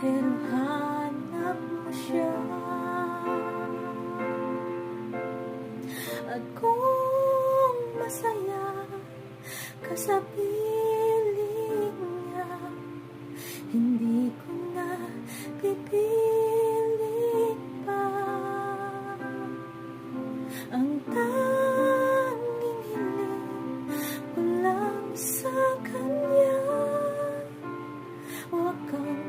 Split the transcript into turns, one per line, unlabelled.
pero hanap mo siya. At kung masaya ka sa piling niya, hindi ko na pipilit pa. Ang tanging hiling ko lang sa kanya, huwag kang